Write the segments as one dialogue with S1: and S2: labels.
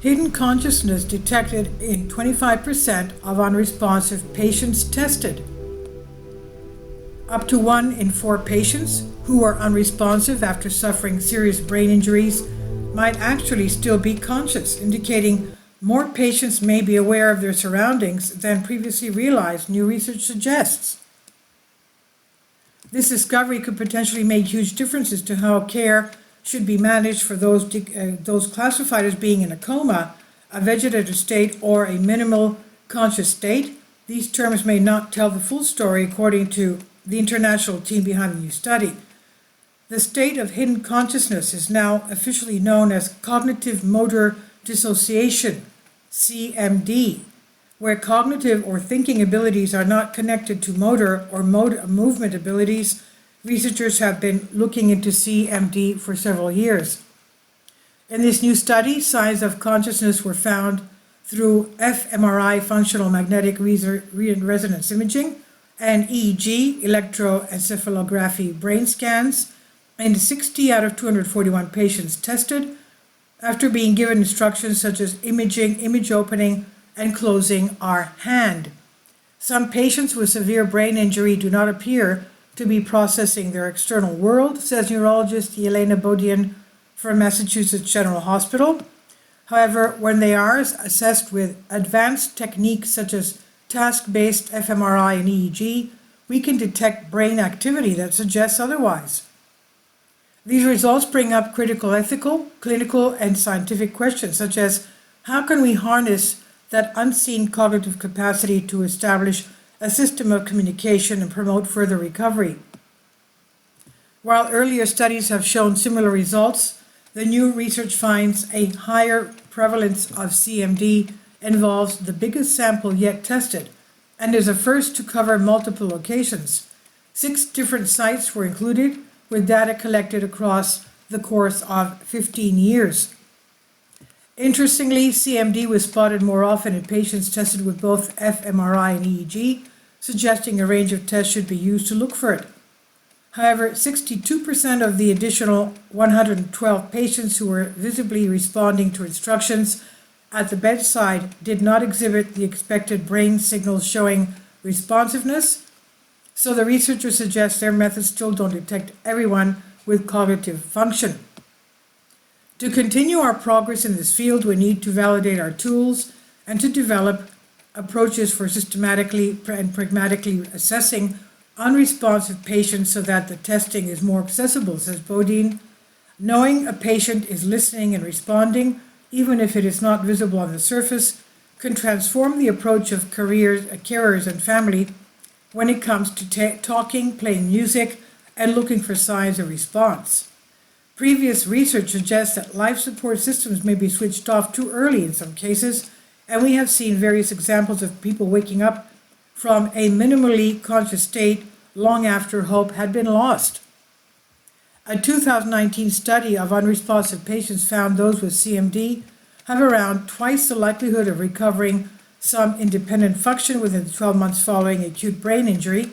S1: Hidden consciousness detected in 25% of unresponsive patients tested. Up to 1 in 4 patients who are unresponsive after suffering serious brain injuries might actually still be conscious, indicating more patients may be aware of their surroundings than previously realized, new research suggests. This discovery could potentially make huge differences to how care should be managed for those classified as being in a coma, a vegetative state, or a minimal conscious state. These terms may not tell the full story, according to the international team behind the new study. The state of hidden consciousness is now officially known as cognitive motor dissociation, CMD, where cognitive or thinking abilities are not connected to motor or movement abilities. Researchers have been looking into CMD for several years. In this new study, signs of consciousness were found through fMRI, functional magnetic resonance imaging, and EEG, electroencephalography brain scans, in 60 out of 241 patients tested after being given instructions such as imaging, image opening, and closing our hand. Some patients with severe brain injury do not appear to be processing their external world, says neurologist Yelena Bodian from Massachusetts General Hospital. However, when they are assessed with advanced techniques such as task-based fMRI and EEG, we can detect brain activity that suggests otherwise. These results bring up critical ethical, clinical, and scientific questions, such as how can we harness that unseen cognitive capacity to establish a system of communication and promote further recovery. While earlier studies have shown similar results, the new research finds a higher prevalence of CMD involves the biggest sample yet tested and is a first to cover multiple locations. 6 different sites were included, with data collected across the course of 15 years. Interestingly, CMD was spotted more often in patients tested with both fMRI and EEG, suggesting a range of tests should be used to look for it. However, 62% of the additional 112 patients who were visibly responding to instructions at the bedside did not exhibit the expected brain signals showing responsiveness, so the researchers suggest their methods still don't detect everyone with cognitive function. To continue our progress in this field, we need to validate our tools and to develop approaches for systematically and pragmatically assessing unresponsive patients so that the testing is more accessible, says Bodine. Knowing a patient is listening and responding, even if it is not visible on the surface, can transform the approach of carers and family when it comes to talking, playing music, and looking for signs of response. Previous research suggests that life support systems may be switched off too early in some cases, and we have seen various examples of people waking up from a minimally conscious state long after hope had been lost. A 2019 study of unresponsive patients found those with CMD have around twice the likelihood of recovering some independent function within 12 months following acute brain injury.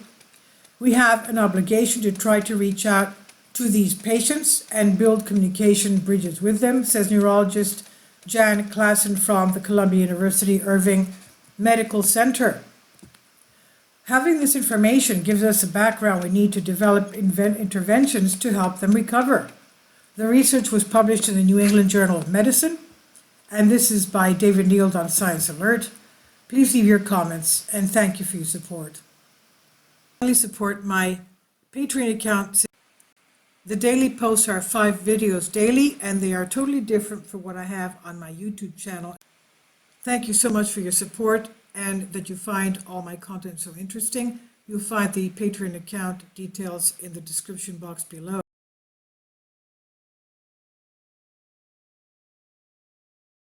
S1: We have an obligation to try to reach out to these patients and build communication bridges with them, says neurologist Jan Klassen from the Columbia University Irving Medical Center. Having this information gives us a background we need to develop interventions to help them recover. The research was published in the New England Journal of Medicine, and this is by David Neild on Science Alert. Please leave your comments, and thank you for your support. Please support my Patreon account. The daily posts are 5 videos daily, and they are totally different from what I have on my YouTube channel. Thank you so much for your support and that you find all my content so interesting. You'll find the Patreon account details in the description box below.